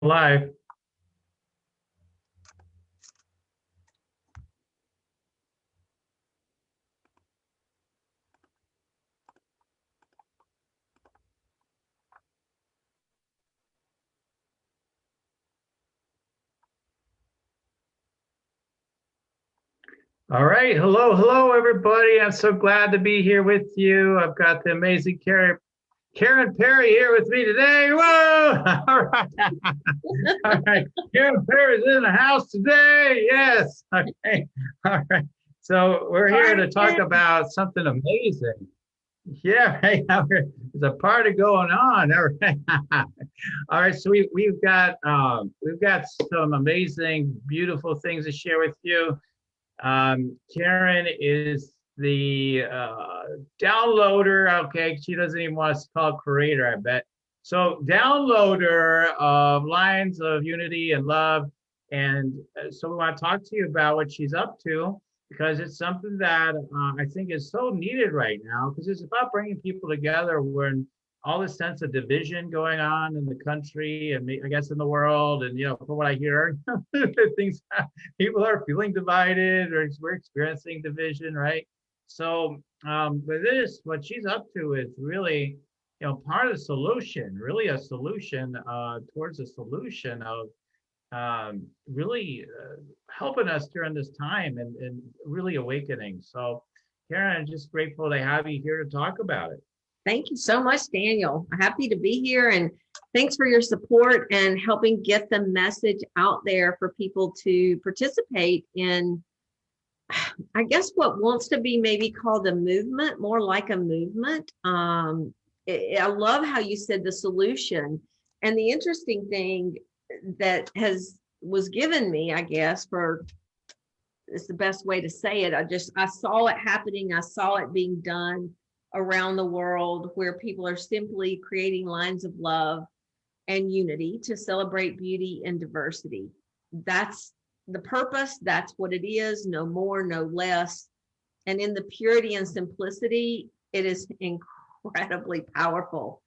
Live. All right. Hello, everybody. I'm so glad to be here with you. I've got the amazing Karen Perry here with me today. Whoa! All right. All right. Karen Perry's in the house today. Yes. Okay. All right. So we're here to talk about something amazing. Yeah, right. There's a party going on. All right. All right. So we've got some amazing, beautiful things to share with you. Karen is the downloader. Okay, she doesn't even want us to call creator, I bet. So downloader of Lines of Unity and Love. And so we want to talk to you about what she's up to, because it's something that I think is so needed right now, because it's about bringing people together when all this sense of division going on in the country and I guess in the world. And, from what I hear, things people are feeling divided, or we're experiencing division, right? So with this, what she's up to is really, part of the solution, really a solution towards a solution of really helping us during this time and really awakening. So Karen, I'm just grateful to have you here to talk about it. Thank you so much, Daniel. I'm happy to be here, and thanks for your support and helping get the message out there for people to participate in, I guess, what wants to be maybe called a movement, more like a movement. I love how you said the solution. And the interesting thing that was given me, I guess, it's the best way to say it. I saw it happening. I saw it being done around the world, where people are simply creating lines of love and unity to celebrate beauty and diversity. That's the purpose. That's what it is. No more, no less. And in the purity and simplicity, it is incredibly powerful.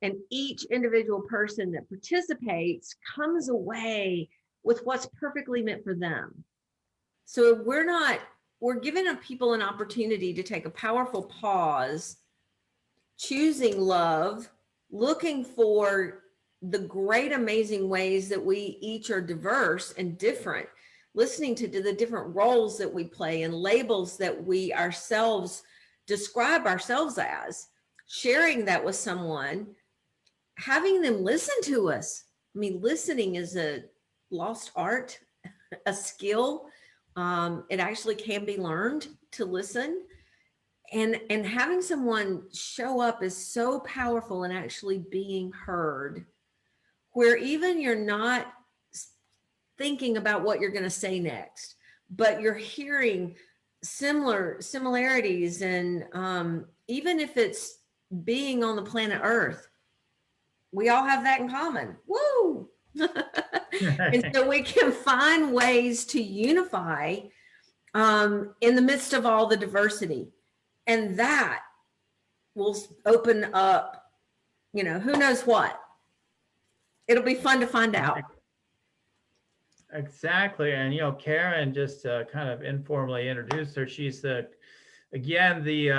And each individual person that participates comes away with what's perfectly meant for them. So we're giving people an opportunity to take a powerful pause, choosing love, looking for the great, amazing ways that we each are diverse and different, listening to the different roles that we play and labels that we ourselves describe ourselves as, sharing that with someone, having them listen to us. I mean, listening is a lost art, a skill. It actually can be learned to listen, and having someone show up is so powerful, and actually being heard, where even you're not thinking about what you're going to say next, but you're hearing similarities. And even if it's being on the planet Earth, we all have that in common. Woo! And so we can find ways to unify in the midst of all the diversity. And that will open up, who knows what. It'll be fun to find out. Exactly. And, Karen, just kind of informally introduced her. She's the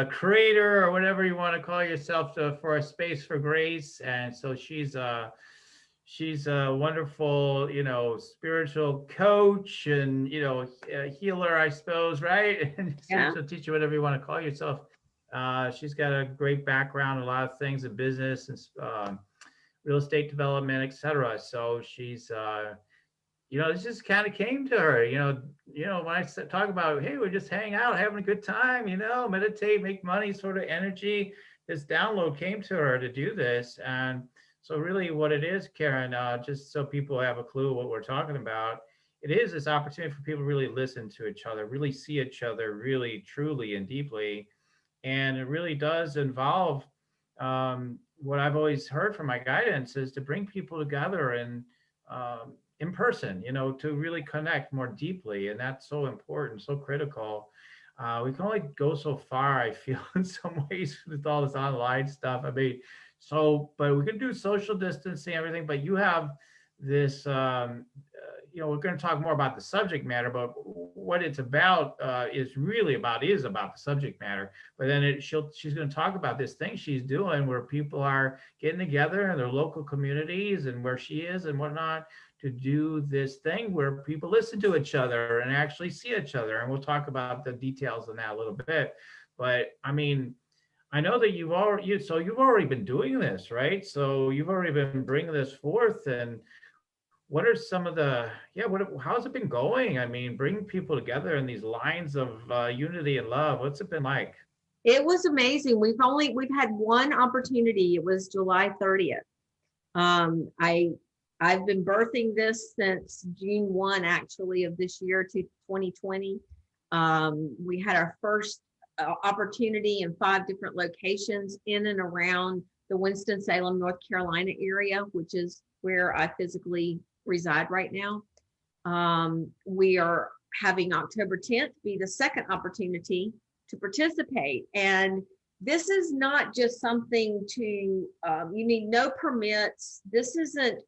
creator, or whatever you want to call yourself, for A Space for Grace. And so she's a wonderful, spiritual coach and, healer, I suppose, right? And Yeah. she'll teach you whatever you want to call yourself. She's got a great background, a lot of things in business and real estate development, etc. So she's, this just kind of came to her, when I talk about, hey, we're just hanging out, having a good time, meditate, make money sort of energy, this download came to her to do this. And so really what it is, Karen, just so people have a clue what we're talking about, it is this opportunity for people to really listen to each other, really see each other, really, truly, and deeply. And it really does involve what I've always heard from my guidance is to bring people together and in person, to really connect more deeply. And that's so important, so critical. We can only go so far, I feel, in some ways with all this online stuff. I mean, but we can do social distancing, everything, but you have this, we're going to talk more about the subject matter, but what it's about is about the subject matter. But then she's going to talk about this thing she's doing where people are getting together in their local communities and where she is and whatnot to do this thing where people listen to each other and actually see each other. And we'll talk about the details on that a little bit. But I mean, I know that you've already been doing this, right? So you've already been bringing this forth. And what are some of how's it been going? I mean, bringing people together in these lines of unity and love. What's it been like? It was amazing. We've had one opportunity. It was July 30th. I've been birthing this since June 1, actually, of this year to 2020. We had our first opportunity in 5 different locations in and around the Winston-Salem, North Carolina area, which is where I physically reside right now. We are having October 10th be the second opportunity to participate. And this is not just something to, you need no permits. This isn't,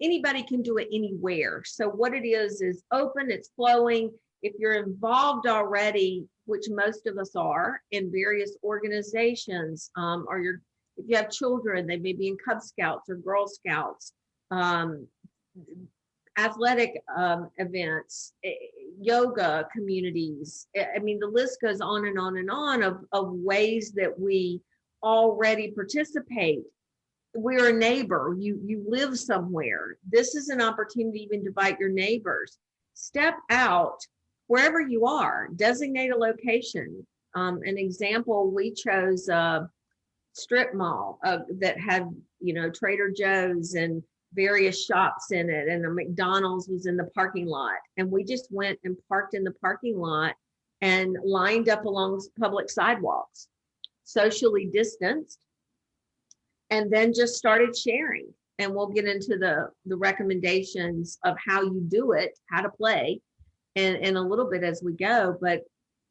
anybody can do it anywhere. So what it is open, it's flowing. If you're involved already, which most of us are in various organizations, if you have children, they may be in Cub Scouts or Girl Scouts, athletic events, yoga communities. I mean, the list goes on and on and on of ways that we already participate. We're a neighbor. You live somewhere. This is an opportunity to even invite your neighbors. Step out wherever you are. Designate a location. An example, we chose a strip mall that had, Trader Joe's and various shops in it, and a McDonald's was in the parking lot. And we just went and parked in the parking lot and lined up along public sidewalks, socially distanced, and then just started sharing. And we'll get into the recommendations of how you do it, how to play, and a little bit as we go. But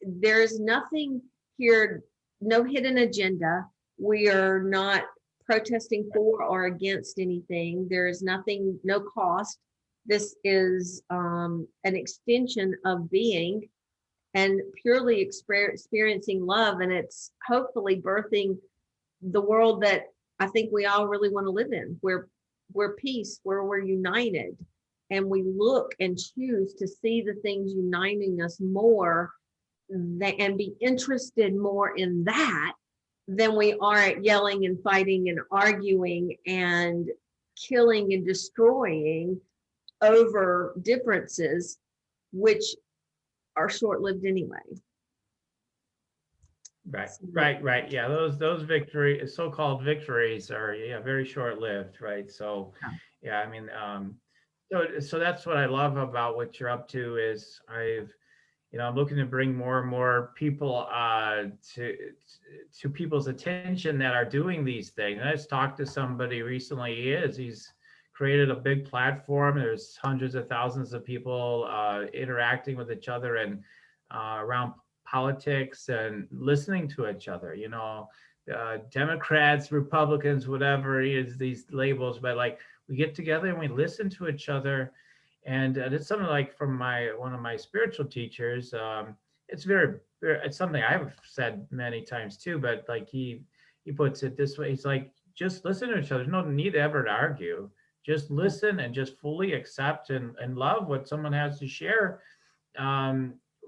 there's nothing here, no hidden agenda. We are not protesting for or against anything. There is nothing, no cost. This is an extension of being and purely experiencing love. And it's hopefully birthing the world that I think we all really want to live in, where we're peace, where we're united. And we look and choose to see the things uniting us more and be interested more in that than we are at yelling and fighting and arguing and killing and destroying over differences, which are short-lived anyway. Right. Yeah, those victories, so-called victories, are very short-lived, right? So, I mean, so that's what I love about what you're up to. Is I'm looking to bring more and more people to people's attention that are doing these things. And I just talked to somebody recently. He's created a big platform. There's hundreds of thousands of people interacting with each other and around politics and listening to each other. Democrats, Republicans, whatever it is, these labels, but like we get together and we listen to each other. And it's something like from one of my spiritual teachers. It's it's something I've said many times too, but like he puts it this way. He's like, just listen to each other. There's no need ever to argue. Just listen and just fully accept and love what someone has to share.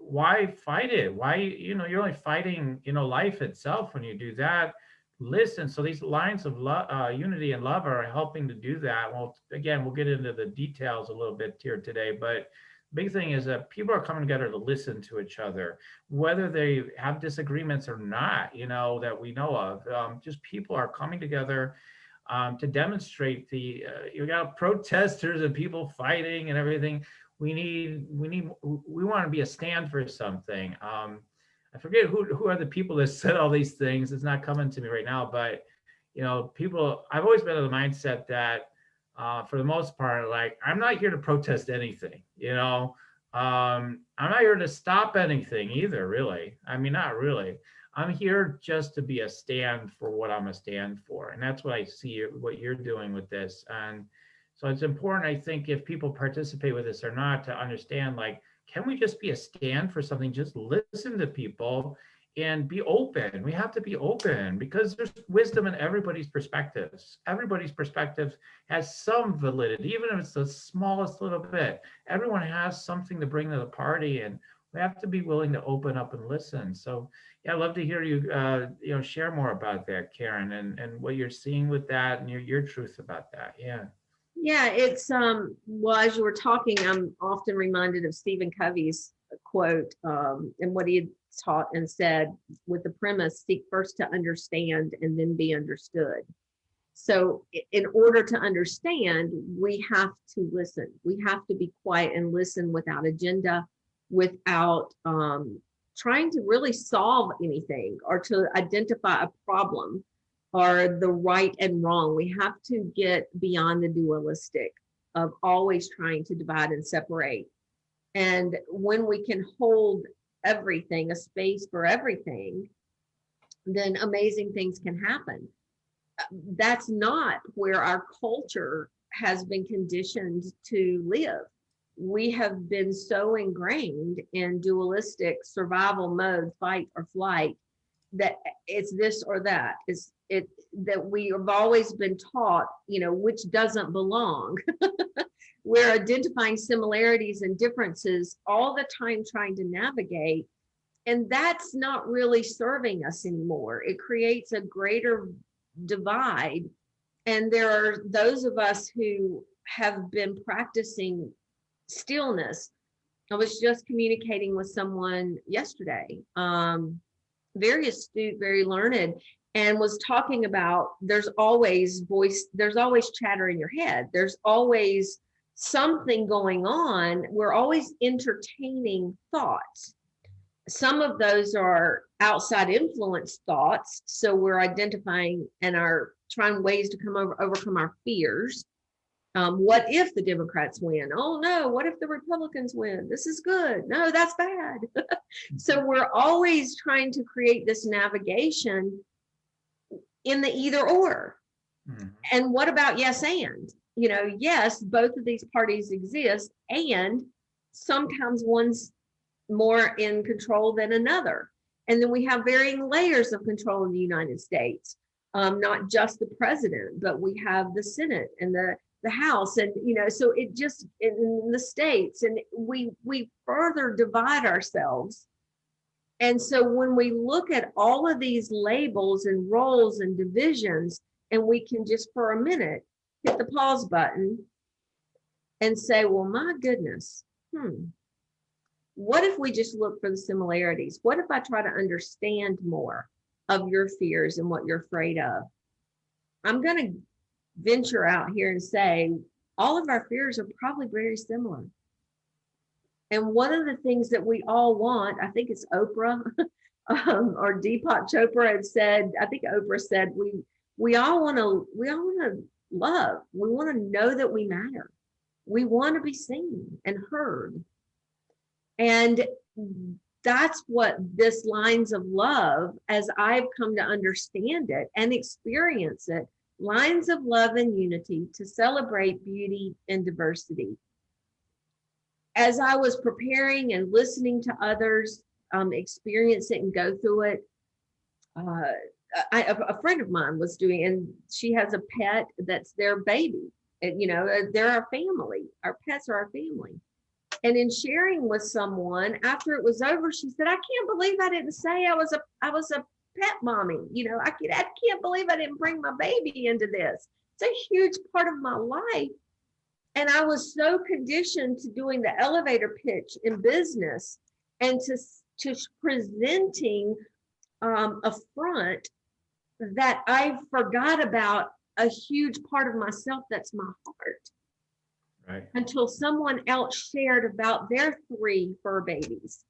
Why fight it? Why, you're only fighting, life itself when you do that. Listen. So these lines of unity and love are helping to do that. Well, again, we'll get into the details a little bit here today, but the big thing is that people are coming together to listen to each other, whether they have disagreements or not, that we know of. Just people are coming together to demonstrate you got protesters and people fighting and everything. We want to be a stand for something. I forget who are the people that said all these things. It's not coming to me right now, but people. I've always been of the mindset that, for the most part, like I'm not here to protest anything. I'm not here to stop anything either. Really, I mean, not really. I'm here just to be a stand for what I'm a stand for, and that's what I see what you're doing with this. And So it's important, I think, if people participate with this or not, to understand, like, can we just be a stand for something? Just listen to people and be open. We have to be open because there's wisdom in everybody's perspectives. Everybody's perspective has some validity, even if it's the smallest little bit. Everyone has something to bring to the party, and we have to be willing to open up and listen. So yeah, I'd love to hear you, share more about that, Karen, and what you're seeing with that and your truth about that. Yeah. Yeah, it's well, as you were talking, I'm often reminded of Stephen Covey's quote, and what he had taught and said with the premise: seek first to understand and then be understood. So in order to understand, we have to listen. We have to be quiet and listen without agenda, without trying to really solve anything or to identify a problem or the right and wrong. We have to get beyond the dualistic of always trying to divide and separate. And when we can hold everything, a space for everything, then amazing things can happen. That's not where our culture has been conditioned to live. We have been so ingrained in dualistic survival mode, fight or flight, that it's this or that. It's it that we have always been taught, which doesn't belong. We're identifying similarities and differences all the time, trying to navigate, and that's not really serving us anymore. It creates a greater divide, and there are those of us who have been practicing stillness. I was just communicating with someone yesterday, very astute, very learned, and was talking about there's always chatter in your head. There's always something going on. We're always entertaining thoughts. Some of those are outside influence thoughts. So we're identifying and are trying ways to overcome our fears. What if the Democrats win? Oh no, what if the Republicans win? This is good. No, that's bad. So we're always trying to create this navigation in the either or. Mm-hmm. And what about yes and? Yes, both of these parties exist, and sometimes one's more in control than another. And then we have varying layers of control in the United States, not just the president, but we have the Senate and the House, and so it just in the states, and we further divide ourselves. And so when we look at all of these labels and roles and divisions, and we can just for a minute hit the pause button and say, well, my goodness, what if we just look for the similarities? What if I try to understand more of your fears and what you're afraid of? I'm going to venture out here and say all of our fears are probably very similar. And one of the things that we all want, I think it's Oprah or Deepak Chopra had said, I think Oprah said, we all want to love. We want to know that we matter. We want to be seen and heard. And that's what this Lines of Love, as I've come to understand it and experience it, Lines of Love and Unity to celebrate beauty and diversity. As I was preparing and listening to others experience it and go through it, a friend of mine was doing, and she has a pet that's their baby. And, they're our family. Our pets are our family. And in sharing with someone, after it was over, she said, I can't believe I didn't say I was a pet mommy. I can't believe I didn't bring my baby into this. It's a huge part of my life. And I was so conditioned to doing the elevator pitch in business and to presenting a front that I forgot about a huge part of myself that's my heart. Right. Until someone else shared about their 3 fur babies.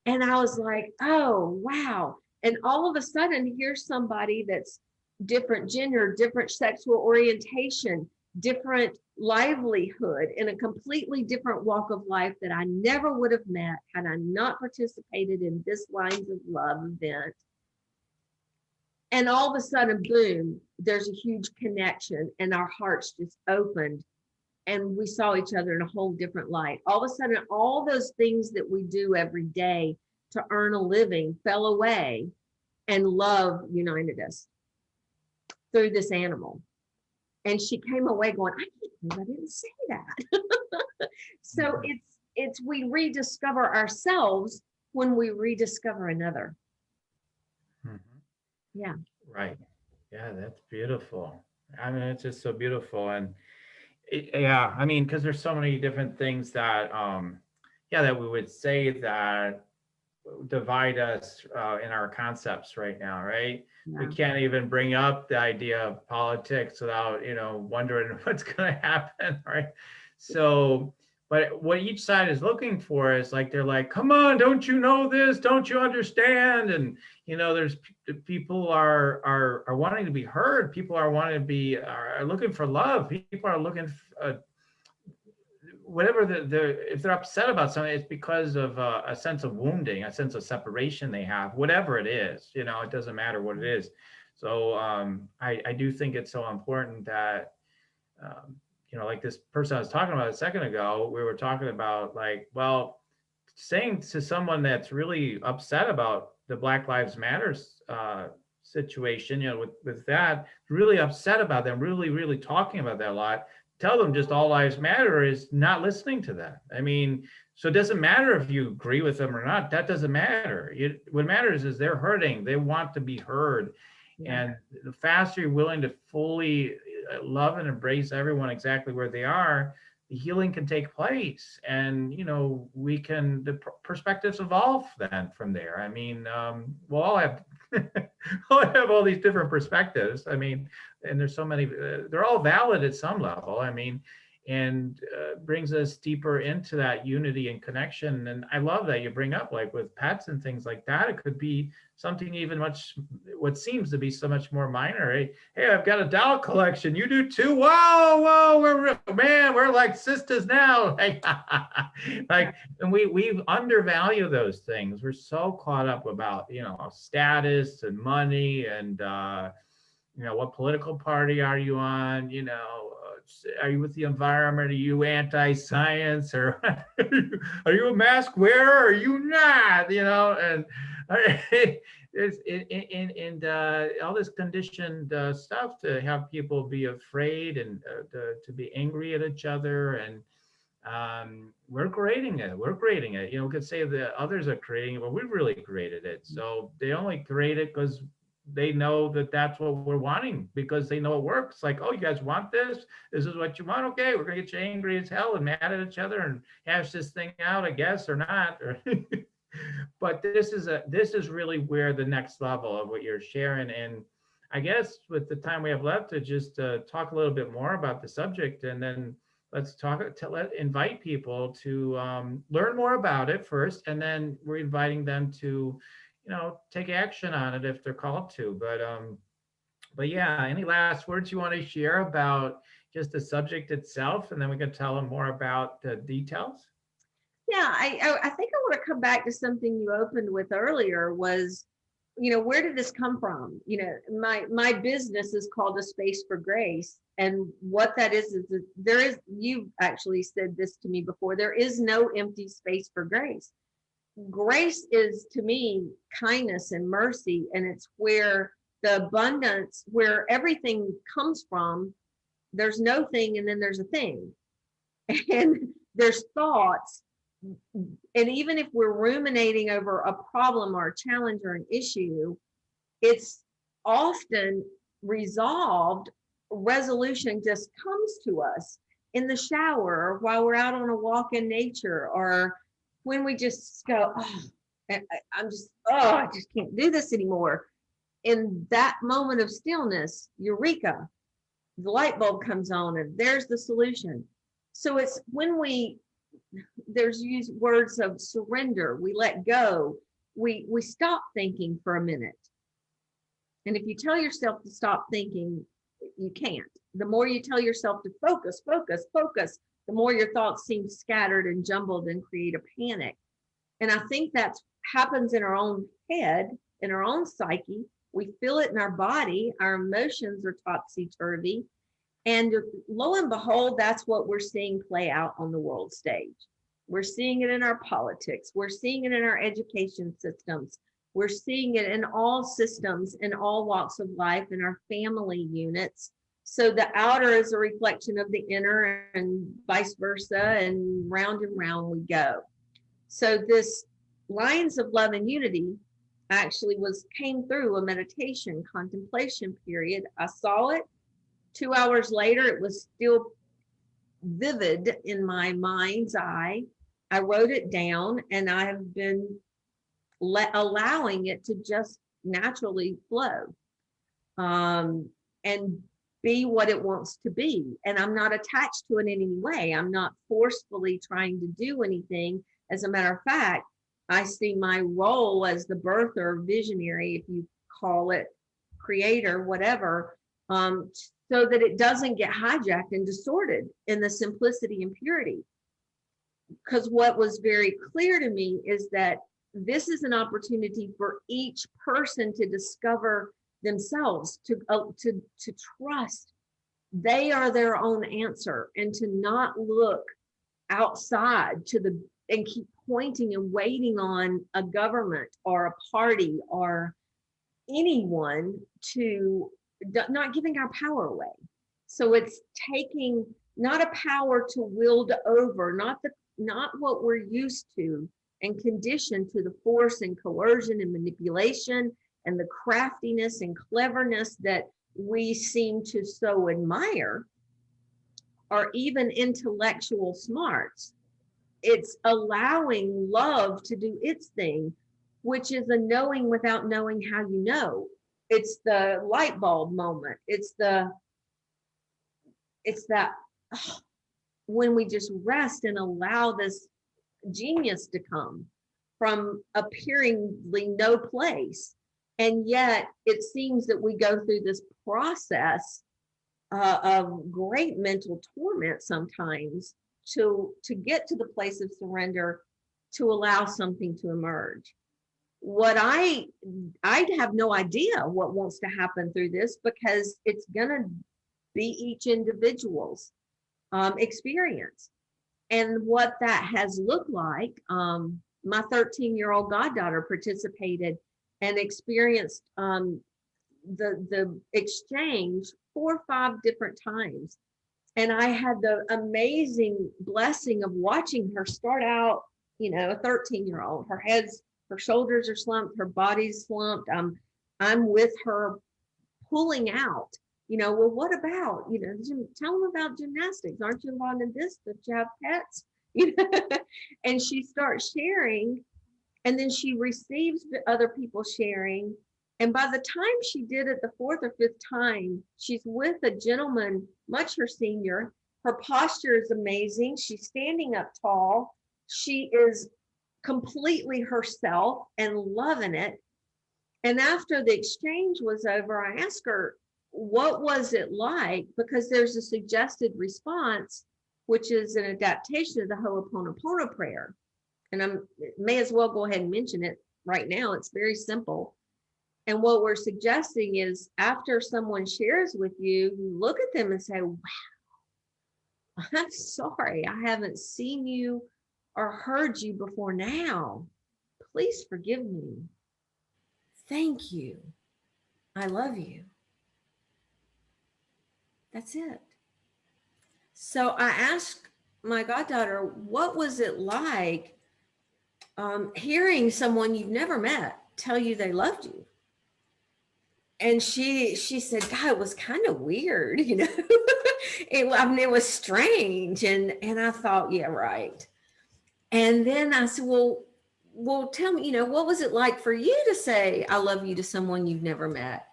And I was like, oh, wow. And all of a sudden, here's somebody that's different gender, different sexual orientation, different livelihood, in a completely different walk of life that I never would have met had I not participated in this Lines of Love event. And all of a sudden, boom, there's a huge connection, and our hearts just opened. and we saw each other in a whole different light. All of a sudden, all those things that we do every day to earn a living fell away, and love united us through this animal. And she came away going, I can't believe I didn't say that. So it's we rediscover ourselves when we rediscover another. Mhm. Yeah. Right. Yeah, that's beautiful. I mean, it's just so beautiful. And yeah, I mean, because there's so many different things that, yeah, that we would say that divide us in our concepts right now, right? We Yeah. can't even bring up the idea of politics without, wondering what's going to happen, right? So, but what each side is looking for is like, they're like, come on, don't you know this? Don't you understand? And, there's people are wanting to be heard. People are wanting to be, are looking for love. People are looking whatever if they're upset about something, it's because of a sense of wounding, a sense of separation they have, whatever it is, it doesn't matter what it is. So I do think it's so important that, like this person I was talking about a second ago, we were talking about like, well, saying to someone that's really upset about the Black Lives Matters situation, with that, really upset about them, really, really talking about that a lot, tell them just all lives matter is not listening to that. I mean, so it doesn't matter if you agree with them or not. That doesn't matter. What matters is they're hurting. They want to be heard. Yeah. And the faster you're willing to fully love and embrace everyone exactly where they are, the healing can take place. And, the perspectives evolve then from there. I mean, we'll all have, we'll have all these different perspectives. I mean, and there's so many, they're all valid at some level. I mean, and brings us deeper into that unity and connection. And I love that you bring up, like with pets and things like that, it could be something even what seems to be so much more minor. Hey, I've got a doll collection. You do too. Whoa, we're like sisters now. Like, and we undervalue those things. We're so caught up about, status and money and, what political party are you on? Are you with the environment? Are you anti-science, or are you a mask wearer? Or are you not? And all this conditioned stuff to have people be afraid and to be angry at each other. And we're creating it. We could say that others are creating it, but we really created it. So they only create it because they know that that's what we're wanting, because they know it works. Like, oh, you guys want this? This is what you want? Okay, we're gonna get you angry as hell and mad at each other and hash this thing out, I guess, or not. But this is really where the next level of what you're sharing. And I guess with the time we have left, to just talk a little bit more about the subject, and then let's invite people to learn more about it first, and then we're inviting them to take action on it if they're called to. But yeah, any last words you want to share about just the subject itself, and then we can tell them more about the details? Yeah, I think I want to come back to something you opened with earlier was, where did this come from? My business is called A Space for Grace. And what that is you actually said this to me before, there is no empty space for grace. Grace is, to me, kindness and mercy, and it's where the abundance, where everything comes from. There's no thing, and then there's a thing, and there's thoughts. And even if we're ruminating over a problem or a challenge or an issue, it's often resolved. Resolution just comes to us in the shower, or while we're out on a walk in nature, or when we just go, oh, I just can't do this anymore. In that moment of stillness, eureka, the light bulb comes on, and there's the solution. So it's when there's used words of surrender, we let go, we stop thinking for a minute. And if you tell yourself to stop thinking, you can't. The more you tell yourself to focus, the more your thoughts seem scattered and jumbled and create a panic. And I think that happens in our own head, in our own psyche. We feel it in our body. Our emotions are topsy-turvy. And lo and behold, that's what we're seeing play out on the world stage. We're seeing it in our politics. We're seeing it in our education systems. We're seeing it in all systems, in all walks of life, in our family units. So the outer is a reflection of the inner and vice versa, and round we go. So this Lines of Love and Unity actually came through a meditation contemplation period. I saw it. 2 hours later, it was still vivid in my mind's eye. I wrote it down, and I have been allowing it to just naturally flow and be what it wants to be. And I'm not attached to it in any way. I'm not forcefully trying to do anything. As a matter of fact, I see my role as the birther, visionary, if you call it, creator, whatever, so that it doesn't get hijacked and distorted in the simplicity and purity. Because what was very clear to me is that this is an opportunity for each person to discover themselves, to trust they are their own answer, and to not look outside and keep pointing and waiting on a government or a party or anyone to not giving our power away. So it's taking not a power to wield over, not what we're used to and conditioned to, the force and coercion and manipulation and the craftiness and cleverness that we seem to so admire, or even intellectual smarts. It's allowing love to do its thing, which is a knowing without knowing how you know. It's the light bulb moment. It's that when we just rest and allow this genius to come from appearingly no place. And yet it seems that we go through this process of great mental torment sometimes to get to the place of surrender, to allow something to emerge. What I have no idea what wants to happen through this, because it's gonna be each individual's experience. And what that has looked like, my 13-year-old goddaughter participated and experienced the exchange 4 or 5 different times. And I had the amazing blessing of watching her start out, a 13-year-old. Her shoulders are slumped, her body's slumped. I'm with her pulling out, well, what about, tell them about gymnastics. Aren't you involved in this? That you have pets? And she starts sharing, and then she receives other people sharing. And by the time she did it the 4th or 5th time, she's with a gentleman, much her senior. Her posture is amazing. She's standing up tall. She is completely herself and loving it. And after the exchange was over, I asked her, what was it like? Because there's a suggested response, which is an adaptation of the Ho'oponopono prayer. And I may as well go ahead and mention it right now. It's very simple. And what we're suggesting is, after someone shares with you, you look at them and say, wow, I'm sorry, I haven't seen you or heard you before now. Please forgive me. Thank you. I love you. That's it. So I asked my goddaughter, what was it like hearing someone you've never met tell you they loved you? And she said, God, it was kind of weird, it was strange. And I thought, yeah, right. And then I said, well, tell me, what was it like for you to say, I love you to someone you've never met?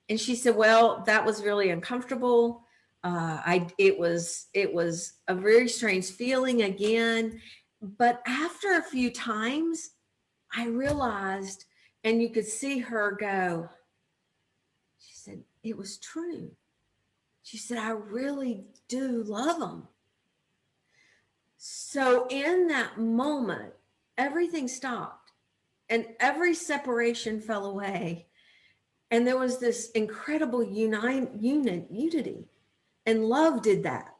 And she said, well, that was really uncomfortable. It was a very strange feeling again. But after a few times, I realized, and you could see her go, she said, it was true. She said, I really do love them. So in that moment, everything stopped and every separation fell away. And there was this incredible unity. And love did that.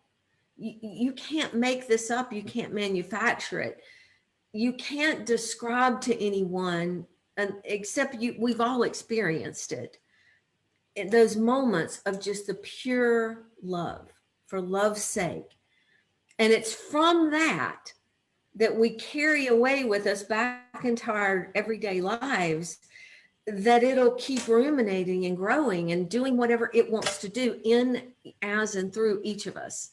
You can't make this up. You can't manufacture it. You can't describe to anyone, except we've all experienced it. In those moments of just the pure love for love's sake. And it's from that we carry away with us back into our everyday lives, that it'll keep ruminating and growing and doing whatever it wants to do in, as, and through each of us.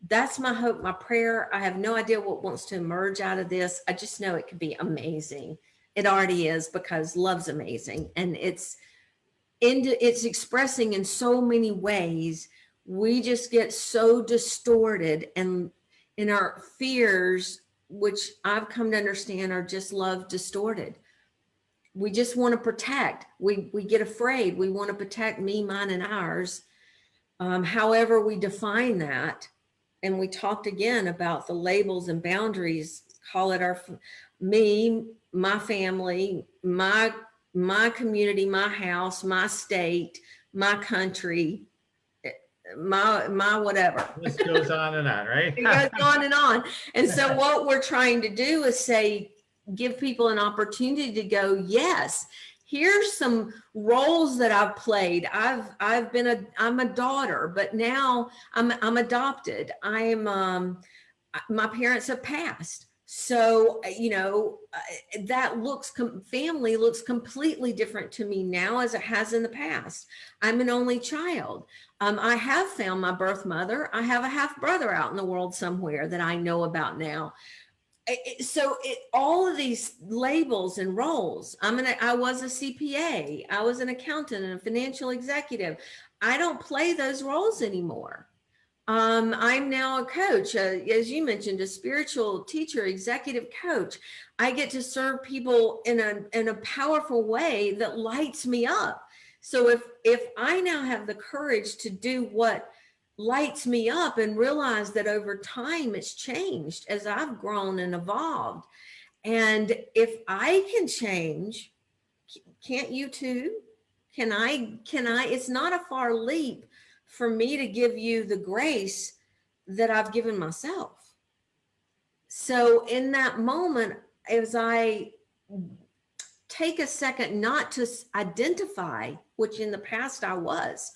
That's my hope, my prayer. I have no idea what wants to emerge out of this. I just know it could be amazing. It already is, because love's amazing, and it's expressing in so many ways. We just get so distorted, and in our fears, which I've come to understand are just love distorted. We just want to protect. We get afraid. We want to protect me, mine, and ours. However we define that. And we talked again about the labels and boundaries. Call it me, my family, my community, my house, my state, my country, my whatever. This goes on and on, right? It goes on and on. And so what we're trying to do is give people an opportunity to go, yes, here's some roles that I've played. I'm a daughter, but now I'm adopted. My parents have passed. So, family looks completely different to me now as it has in the past. I'm an only child. I have found my birth mother. I have a half brother out in the world somewhere that I know about now. So all of these labels and roles, I was a CPA, I was an accountant and a financial executive. I don't play those roles anymore. I'm now a coach, as you mentioned, a spiritual teacher, executive coach. I get to serve people in a powerful way that lights me up. So if I now have the courage to do what lights me up and realize that over time it's changed as I've grown and evolved. And if I can change, can't you too? Can I, it's not a far leap for me to give you the grace that I've given myself. So in that moment, as I take a second not to identify, which in the past I was,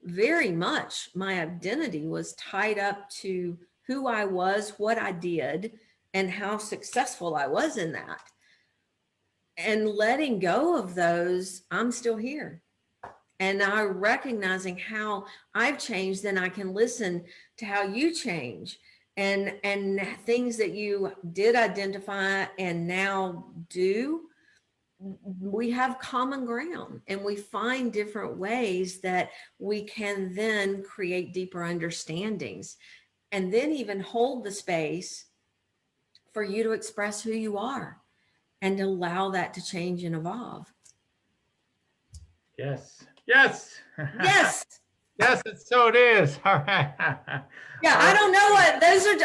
very much my identity was tied up to who I was, what I did, and how successful I was in that. And letting go of those, I'm still here. And now recognizing how I've changed, then I can listen to how you change, and things that you did identify and now do. We have common ground, and we find different ways that we can then create deeper understandings, and then even hold the space for you to express who you are and allow that to change and evolve. Yes. Yes. Yes, so it is. All right. Yeah, I don't know what those are.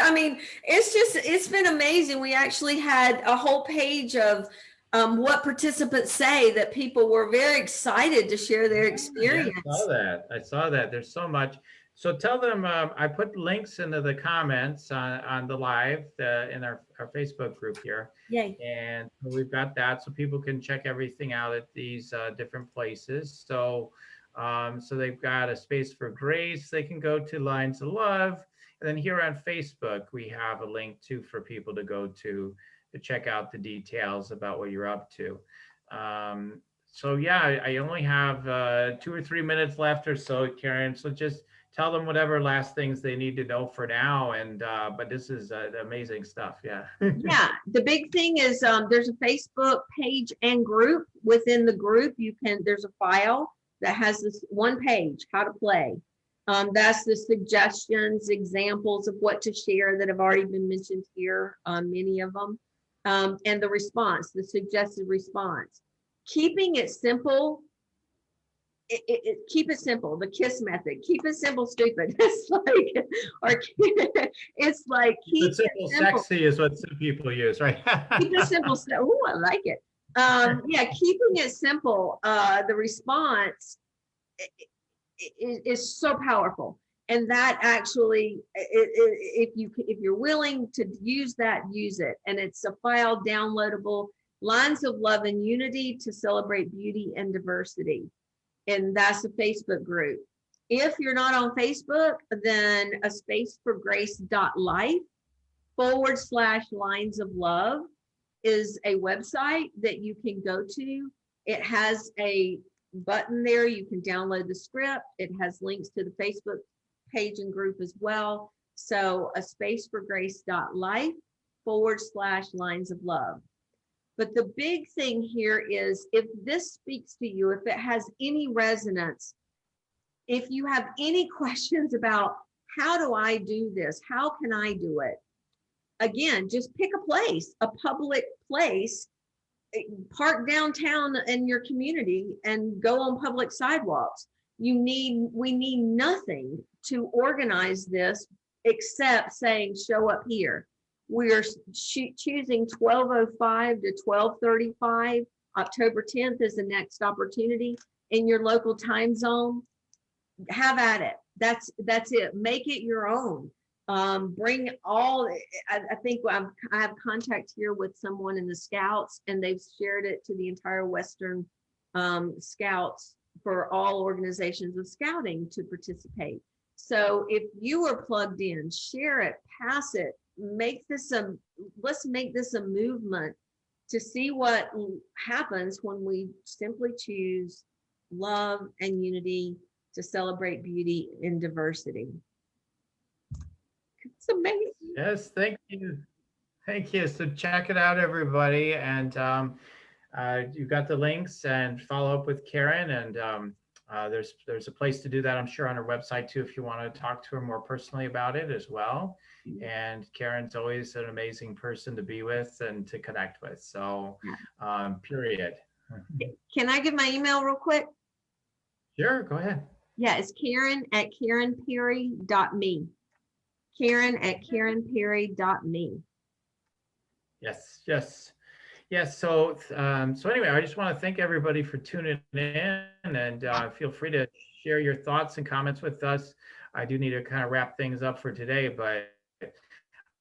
It's been amazing. We actually had a whole page of what participants say, that people were very excited to share their experience. Yeah, I saw that. There's so much. So tell them, I put links into the comments on the live in our Facebook group here. Yay. And we've got that so people can check everything out at these different places. So they've got a space for grace. They can go to Lines of Love. And then here on Facebook, we have a link too for people to go to check out the details about what you're up to. So yeah, I only have 2 or 3 minutes left or so, Karen. So just tell them whatever last things they need to know for now. And but this is amazing stuff. Yeah. Yeah. The big thing is there's a Facebook page and group. Within the group, there's a file that has this one page, how to play. That's the suggestions, examples of what to share that have already been mentioned here, many of them. And the response, the suggested response. Keeping it simple, keep it simple, the KISS method. Keep it simple, stupid. It's like keep it simple, sexy is what some people use, right? Keep it simple. Oh, I like it. Yeah, keeping it simple. The response is so powerful. And that actually, if you're willing to use that, use it. And it's a file downloadable, Lines of Love and Unity to Celebrate Beauty and Diversity. And that's a Facebook group. If you're not on Facebook, then a spaceforgrace.life/Lines of Love is a website that you can go to. It has a button there. You can download the script. It has links to the Facebook page and group as well. So a spaceforgrace.life/Lines of Love. But the big thing here is, if this speaks to you, if it has any resonance, if you have any questions about how do I do this, how can I do it? Again, just pick a place, a public place, park downtown in your community and go on public sidewalks. We need nothing to organize this except saying, show up here. We're choosing 12:05 to 12:35. October 10th is the next opportunity in your local time zone. Have at it. That's it. Make it your own. Bring all, I think I have contact here with someone in the Scouts, and they've shared it to the entire Western Scouts for all organizations of scouting to participate. So if you are plugged in, share it, pass it, let's make this a movement to see what happens when we simply choose love and unity to celebrate beauty and diversity. It's amazing. Yes, thank you. Thank you. So check it out, everybody. And you got the links, and follow up with Karen. And there's a place to do that, I'm sure, on her website too, if you want to talk to her more personally about it as well. And Karen's always an amazing person to be with and to connect with. So period. Can I give my email real quick? Sure, go ahead. Yeah, it's Karen@KarenPerry.me. Karen@KarenPerry.me. Yes, yes. Yes, so anyway, I just want to thank everybody for tuning in, and feel free to share your thoughts and comments with us. I do need to kind of wrap things up for today, but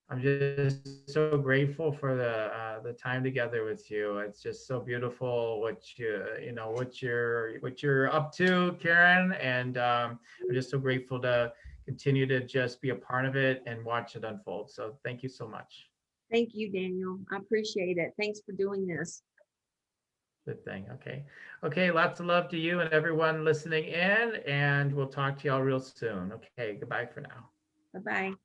I'm just so grateful for the time together with you. It's just so beautiful what you're up to, Karen, and I'm just so grateful to continue to just be a part of it and watch it unfold. So thank you so much. Thank you, Daniel. I appreciate it. Thanks for doing this. Good thing. Okay, lots of love to you and everyone listening in, and we'll talk to y'all real soon. Okay, goodbye for now. Bye-bye.